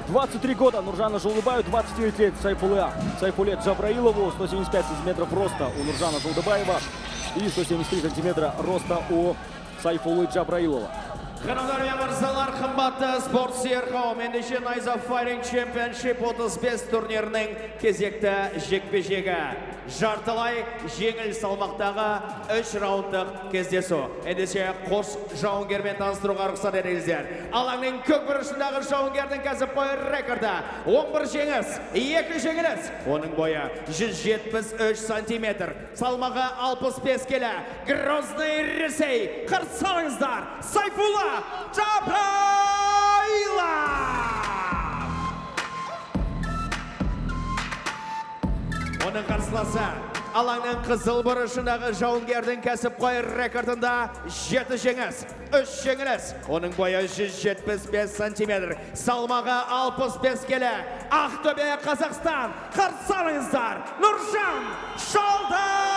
23 года Нуржана Жолдыбаю, 29 лет Сайфуле Джабраилову, 175 сантиметров роста у Нуржана Жолдыбаева и 173 сантиметра роста у Сайфулы Джабраилова. Ханымдар мен мырзалар, қымбатты спорт сүйер қауым, ендеше Найза Fighting Championship 35 турнирінің кезекті жекпе-жегі. Жартылай жеңіл салмақтағы 3 раундтық кездесу. Ендеше қос жауынгермен таныстыруға рұқсат етіңіздер. Алаңның көк бұрышындағы жауынгердің кәсіпқой рекорды 11 жеңіс, 2 жеңіліс. Оның бойы 173 сантиметр, салмағы 65 келі. Грозный Ресей, қарсаңыздар, Сайфулла Джабраилов! Оның қарсыласы алаңның қызыл бұрышындағы жауынгердің кәсіпқой рекордында 7 жеңіс, 3 жеңіліс. Оның бойы 175 сантиметр, салмағы 65 келі. Ақтөбе, Қазақстан, қарсаңыздар, Нуржан Жолдыбай!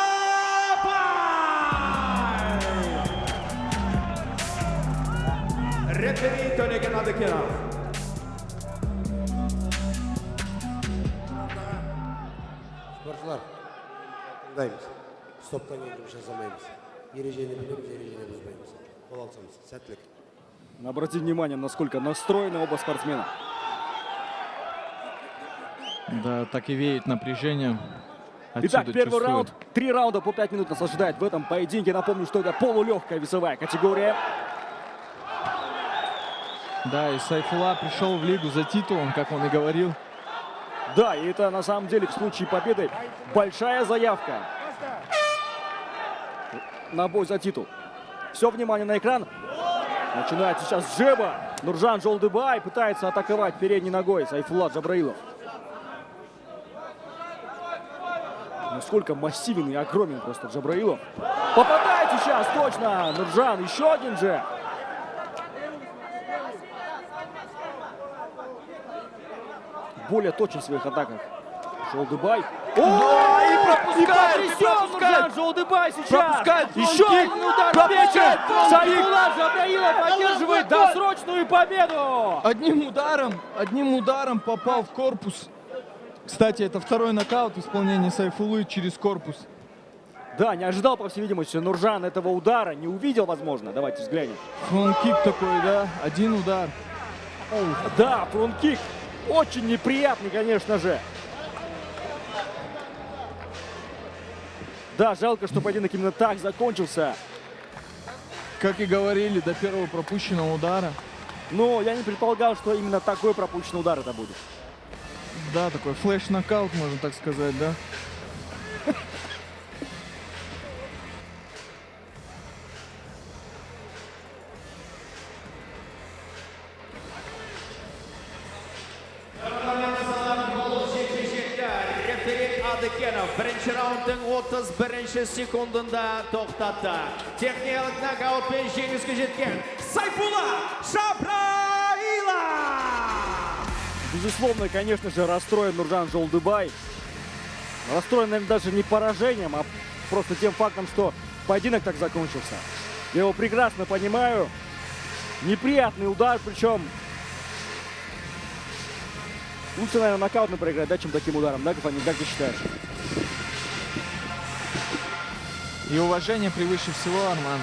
Рефери Төлеген Адыкенов. Спортшылар, тыңдаймыз. Стоптан кейін жұмыс жасамаймыз. Ережені білеміз, ережені бұзбаймыз. Қол алсамыз, сәттілік. Обратите внимание, насколько настроены оба спортсмена. Да, так и веет напряжение. Итак, Отсюда первый чувствую. раунд. 3 раунда по 5 минут нас ожидает в этом поединке. Напомню, что это полулегкая весовая категория. Да, и Сайфулла пришел в лигу за титулом, как он и говорил. Да, и это на самом деле в случае победы большая заявка на бой за титул. Все внимание на экран. Начинает сейчас джеба. Нуржан Жолдыбай пытается атаковать передней ногой Сайфулла Джабраилов. Насколько массивен и огромен просто Джабраилов. Попадает сейчас точно Нуржан. Еще один же. Более точен в своих атаках Жолдыбай. Да, и пропускает, И потрясен Жолдыбай сейчас. Пропускает Еще фронт-кик. один удар в Пропускает печень. фронт-кик. Сайфулла Джабраилов одерживает досрочную победу. Одним ударом попал в корпус. Кстати, это второй нокаут в исполнении Сайфуллы через корпус. Да, не ожидал, по всей видимости, Нуржан этого удара. Не увидел, возможно. Давайте взглянем. Фронт-кик такой, да? Один удар. Да, фронт-кик. Очень неприятный, конечно же. Да, жалко, что поединок именно так закончился. Как и говорили, до первого пропущенного удара. Но я не предполагал, что именно такой пропущенный удар это будет. Да, такой флеш-нокаут, можно так сказать, да? Рефери Адыкенов бірінші раундтың 31 секундында тоқтатты. Техникалық нокаутпен жеңіске жеткен Сайфулла Джабраилов! Безусловно, конечно же, расстроен Нуржан Жолдыбай. Расстроен, наверное, даже не поражением, а просто тем фактом, что поединок так закончился. Я его прекрасно понимаю. Неприятный удар, причем лучше, наверное, нокаутно проиграть, да, чем таким ударом, да, Кафанин, как ты считаешь? И уважение превыше всего, Арман.